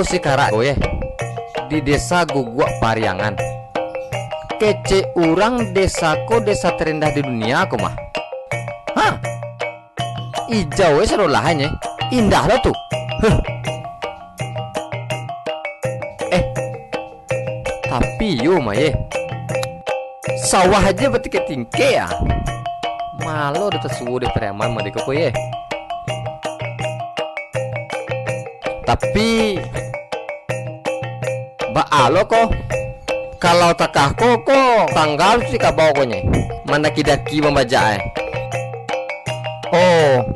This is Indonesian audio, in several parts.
si Kara ya di desa Guguk Pariangan. Kece orang desaku desa terendah di dunia aku mah. Hah? Ijau seru lahannya. Indah lah tuh. Huh. Tapi yo mah ye. Sawah aja betik tingke ya. Malu udah tersuwu deh preman mah di koko ye. Tapi baalo kok kalau takah koko tanggal sih kabau konya mana kidaki membaca oh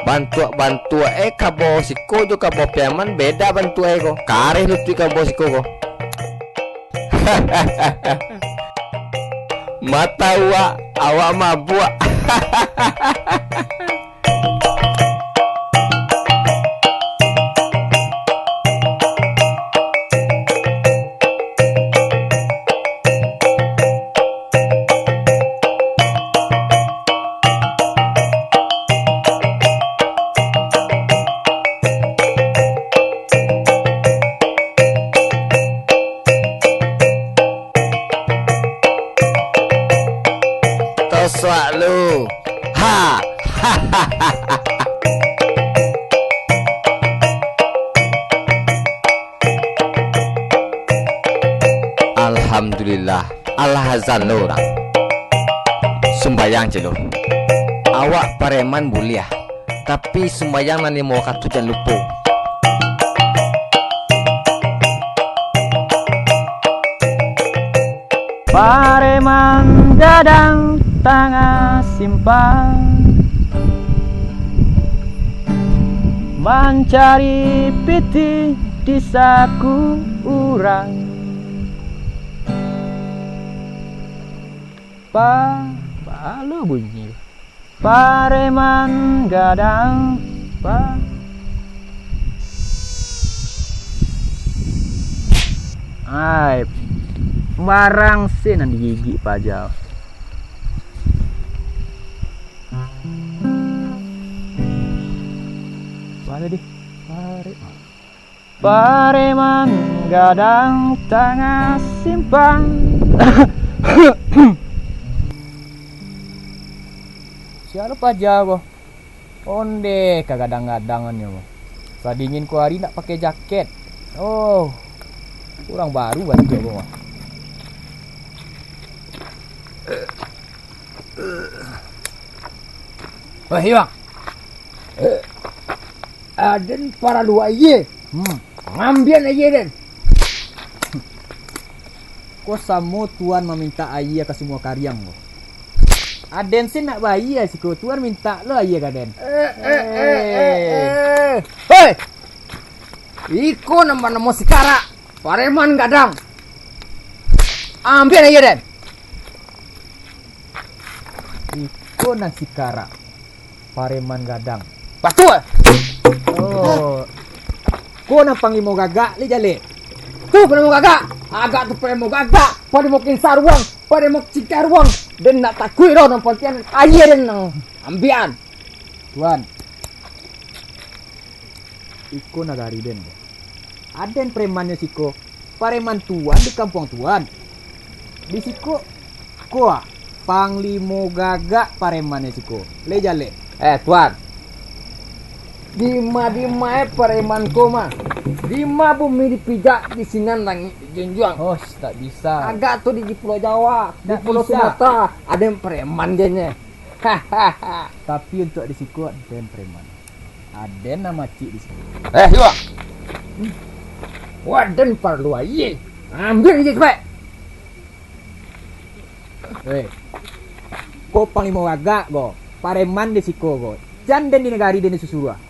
bantu kabo siko juga kabo piaman beda bantu ko kare lutu kabo siko ko mata wa awak mabuk. Selalu ha Alhamdulillah alhazan lo orang sembayang celo awak pareman buliah tapi sembayang nani mau katu jangan lupa Pareman gadang tengah simpang mencari piti di saku urang balu bunyi Pareman gadang ai marang sin ang gigi pajal. Bale di Pareman gadang tengah simpang. Siapa pajal ko? Onde kagadang-gadangannya mo. Sa dingin ko hari nak pakai jaket. Oh, kurang baru banget ya gua. Wah, Iwang. Aden para dua ye. Ngambian aja den. Kok samo tuan meminta ayah ke semua karyang lo. Aden sih nak bayi ya sih ko tuan minta lo ayah ka den. Hei. Iko nama si Kara. Pareman gadang. Ambil aja den. Iko nang si Kara. Pareman gadang. Patu. Oh. Ko nang pangimo gagak li jale. Tuh pada mau gagak. Agak tuh pada mau gagak. Pada mau kinsarwang. Pada mau cikarwang. Dan nak takui roh nang pontian. Aja den nang ambian. Tuan. Iko nagari den. Aden premannya siko. Pareman tuan di kampung tuan. Di siko koa panglimo gagak paremannya siko. Le jale. Tuan. Dima pareman koma. Dima bumi dipijak di sinan lang jenjuang. Oh, tak bisa. Agak tuh di Pulau Jawa, di Tak Pulau bisa. Sumatera ada yang preman jadinya. Hahaha. Tapi untuk di siku Aden preman. Aden nama cik di siku. Yuk. Waden perlu aja. Ambil aja cepet. Ko panglimo gagak go. Pareman di siku go. Jan den di negari den susurua.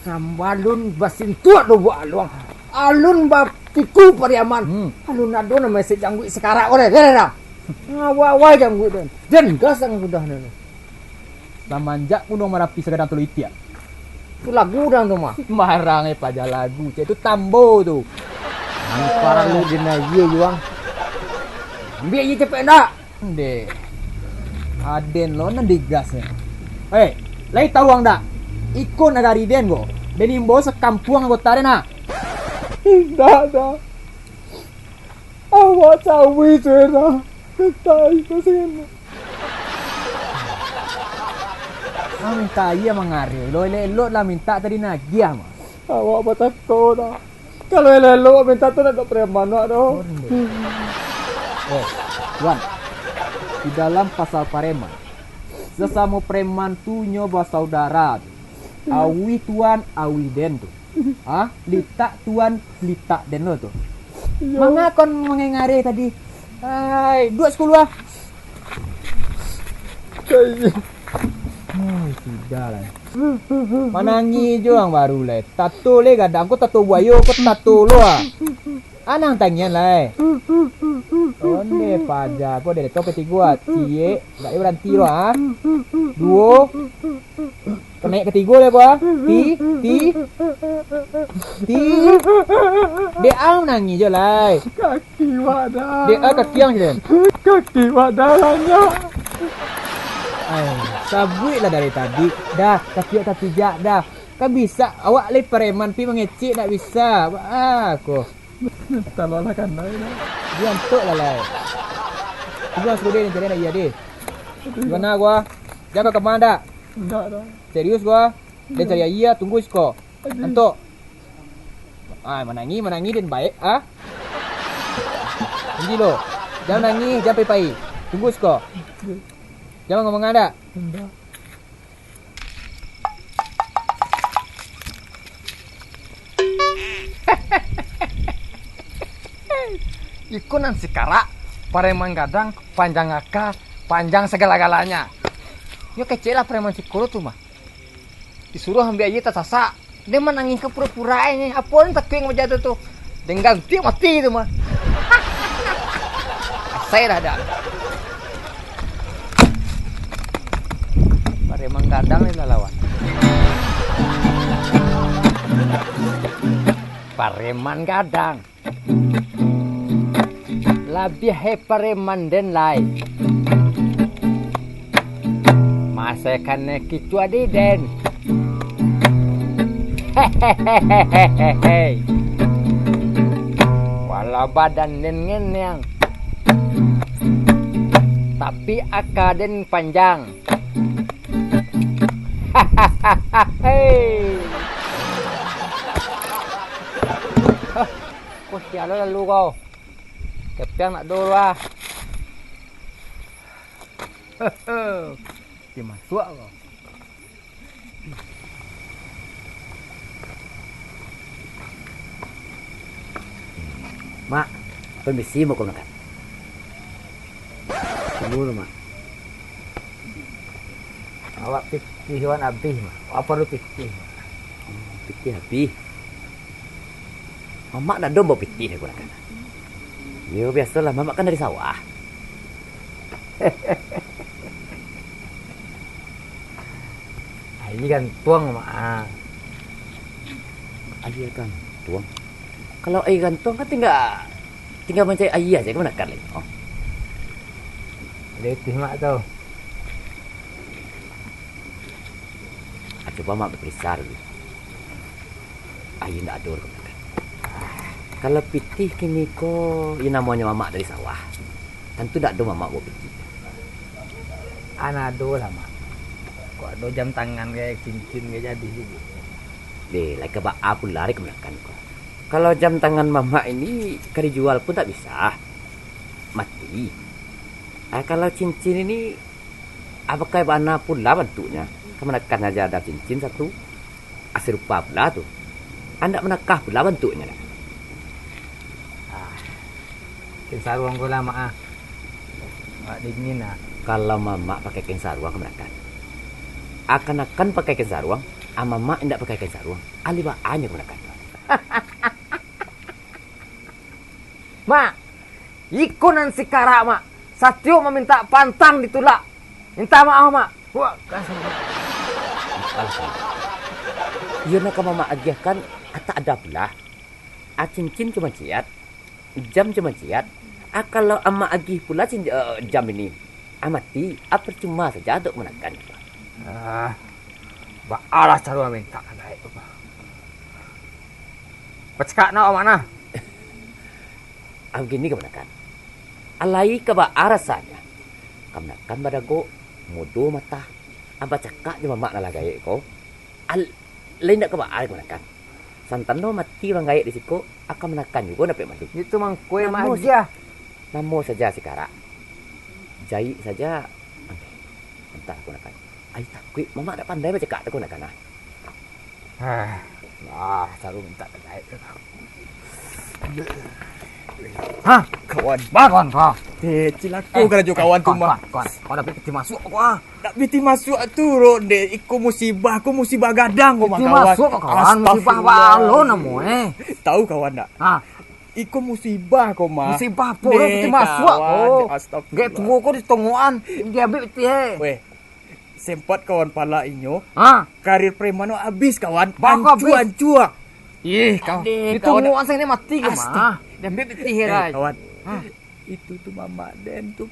Sambalun basin tua do buat aluang. Alun baptiku pariaman. Alun ado nama sejanggu sekarang oleh. Kena. Ngawai janggu den. Den gasang sudah nana. Samanjak kuno marapi segadang tulu itia. Itu lagu dan tuh mah. Marangnya pada lagu. Cik itu tambo tuh. Para lu dina ye juang. Ambil aja cepet nak. Deh. Aden lo nan digasnya. Lai taruang dak. ikut negari den go. Den imbo sekampung anggota den ha. Dah. Awak cawi suara. Ketai pasien. Minta iya mangare. Lo elok lah minta tadi nagiah mah. Awak betul dah. Kalau elok minta tu nak preman nak doh. Tuan. Di dalam pasal preman. Sesama preman tu nyoba saudara. Awi tuan, awi den tu. Litak tuan, litak den lo tu. Manga kon mengengare tadi. Hai, 2 10 ah. Sudah lah. Manangi je orang baru lah. Tato le gadang ko tato buayo ko tato lo ah. Anang tangian lah. Onde paja ko de to ketiga cie, dak berhenti lo ah. 2 Kenaik ketiga le ko ah. Ti. De ang nangi je lah. Kaki wadah. De kaki yang je. Kaki wadahnya. Sabui lah dari tadi. Dah, kaki tak pijak dah. Kan bisa awak le preman pi mengecik tak bisa. Aku. Tolonglah kan dah. Dia antuk lah lai. Gua sudah ni cari nak iya deh. Gimana gua? Jaga ke mana dak? Dah. Serius gua. Dia cari iya tunggu sko. Antuk. Menangi dan baik ah. Ini lo. Jangan nangis, jangan pai-pai. Tunggu sko. Jangan ngomong ada. Dah. Ikunan si Kara, preman gadang, panjang akar, panjang segala-galanya. Yo kecil lah preman si Kuro tuh mah. Disuruh ambil aja tak sasa. Dia menangin ke pura-pura ini. Apa tak yang macam tu? Dan ganti mati itu mah. Saya dah ada. Preman gadang ni lah lawan. Preman gadang. Lebih preman den lain. Masakannya kitu adi den. Hehehehehehe. Walau badan den ngenyang, tapi akaden panjang. Hahaha. Kau siapa lalu kau? Kepiang nak dulu lah. Dia masuk kau. Mak, permisi mau kau makan. Tunggu mak. Awak pikir hewan habis mak. Apa lu pikir? Pikir habis. Mak dah domba pikir aku nak. Ya biasalah, mak kan dari sawah. Ini kan tuang mak. Air kan tuang. Kalau air kan tuang kan tinggal mencari air aja, kau nak kan lagi. Oh. Letih mak tu. Coba mak berperiksa dulu. Air tak ada kau makan. Kalau pitih kini ko, ini namanya mamak dari sawah. Tentu tak ada mamak buat pitih. Anak do lah mak. Kok ada jam tangan kayak cincin kayak jadi juga. Deh, like kebak pun lari ke belakang kau. Kalau jam tangan mamak ini kali jual pun tak bisa. Mati. Kalau cincin ini apakah mana pula bentuknya? Kamu menekan saja ada cincin satu. Serupa pula tu. Anda menekah pula bentuknya. Kain sarung ko lah mak. Mak dingin ah. Kalau mamak pakai kain sarung kamu menekan. Akan pakai kain sarung. Mamak tidak pakai kain sarung. Ali baannya kamu menekan. Mak, ikunan si Kara mak. Satyo meminta pantang ditolak. Minta maaf mak. Wah, kasih. Ya nak mamak agih kan tak ada pula. Cincin cuma ciat. Jam cuma ciat. Kalau ama agih pula jam ini. Amati, percuma saja untuk menekan. Ba alas cara minta kan naik apa. Pecak na mana? Begini kemenakan. Alai ke ba arasanya. Kemenakan badago mudo mata. Aba cakak di mamak na lagay ko. Lain nak ke ba arasanya kemenakan. Santano mati bang gaya di siko akan menakan juga nape mati. Itu mang kue mah Namo aja. Namo saja sekarang. Jai saja. Entah aku nakan. Ai takui mama tak pandai baca kak aku nakan. Cara minta kan naik. Hah, kawan. Bakon kau. Cilaku kerja kawan tu mah. Kawan, kau dapat peti masuk aku ah. Tak biti masuk tu ronde. Iku musibah gadang kau mah Peti kawan. masuk kau kawan, musibah balo namo Tahu kawan tak? Ah, Iku musibah kau mah. musibah apa peti masuk aku. Astagfirullah. Gak tunggu kau di tongoan. Dia ambil peti Weh, sempat kawan pala inyo. Ah, Karir preman no habis kawan. Bako habis. Ancua. ih kau. Di tongoan saya ini mati ke mah. Dia ambil peti herai. Kawan. Ah. Itu tuh Mama Den. Tuh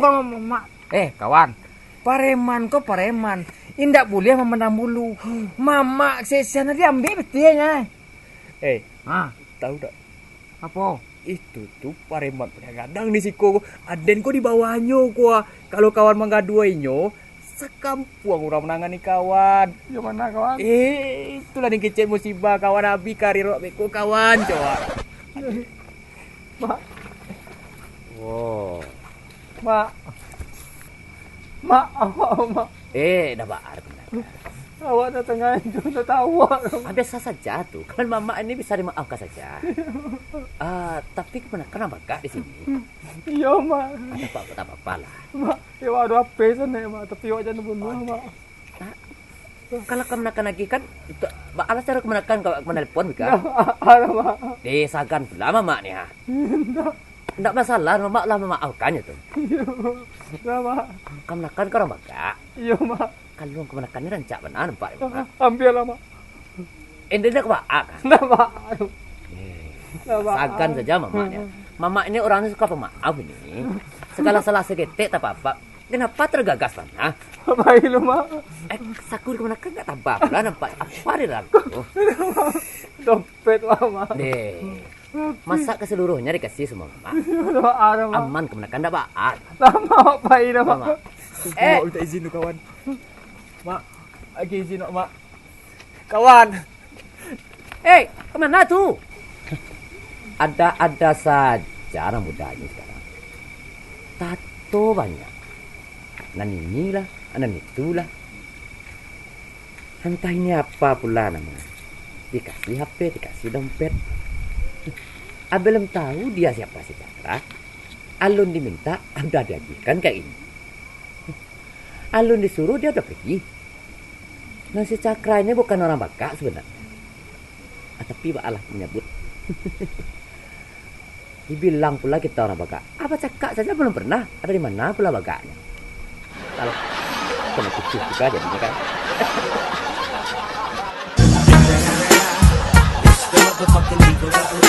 kalau mama. Kawan. Pareman kok pareman. Indak boleh memandang bulu. Mama sesiana dia ambil petinya. Ah, Tahu tak? apa? Itu tuh pareman punya gadang di siko. Aden ko di bawahnya ko. Kalau kawan menggaduainya, sekampuang orang menangani kawan. Gimana kawan? Itulah yang kecil musibah kawan abi karir beko kawan coba. Mak, Wow. mak. Mak, mak. Dah baar kemenakan. Awak dah tengah itu dah tahu. Biasa saja tuh. Kan mama ini bisa dimaafkan saja. Tapi kemenakan apa kak di sini? Iya, mak. Tak apa-apa lah. Mak, ya ada apa sana, mak. Tapi awak jangan bunuh, mak. Kalau kemenakan lagi kan, alas cara kemenakan kalau menelpon kan? Ada, mak. Desakan pula mama nih ha. Tidak masalah, mama lah memaafkannya tuh. Iya, mak. Kemenakan kau orang baka. Iya, mak. Kalau kemenakannya rancak benar nampak. Ambil lah, mak. Ini dia kebaka kan? Nah, mak. Nah, mak. Sagan saja mamanya. Mama ini orangnya suka pemaaf ini. Segala salah segetek tak apa-apa. Kenapa tergagas mana? Baik lu, mak. Sakur kemenakan nggak tambah pula nampak. Apa di dalamku? Dompet lah, mak. Deh. Masa keseluruhnya dikasih semua mama. Ada, mak. Aman kemenakan dah baat. Sama baik dah, mak. Mama. Mak minta izin tu kawan. Mak, lagi izin mak. Kawan. Kemana tuh? Ada saja anak muda ini sekarang. Tato banyak. Nan inilah, nan itulah. Entah ini apa pula namanya. Dikasih HP, dikasih dompet. Belum tahu dia siapa si Cakra. Alun diminta, udah diajukan kayak ini. Alun disuruh, dia udah pergi. Nah si Cakra ini bukan orang Baka sebenarnya. Tapi Pak Allah menyebut. Dibilang pula kita orang Baka. Apa Cakak saja belum pernah. Ada di mana pula Bakanya. Kalau kena kucing juga jadinya kan. It's the motherfucking Eagle Double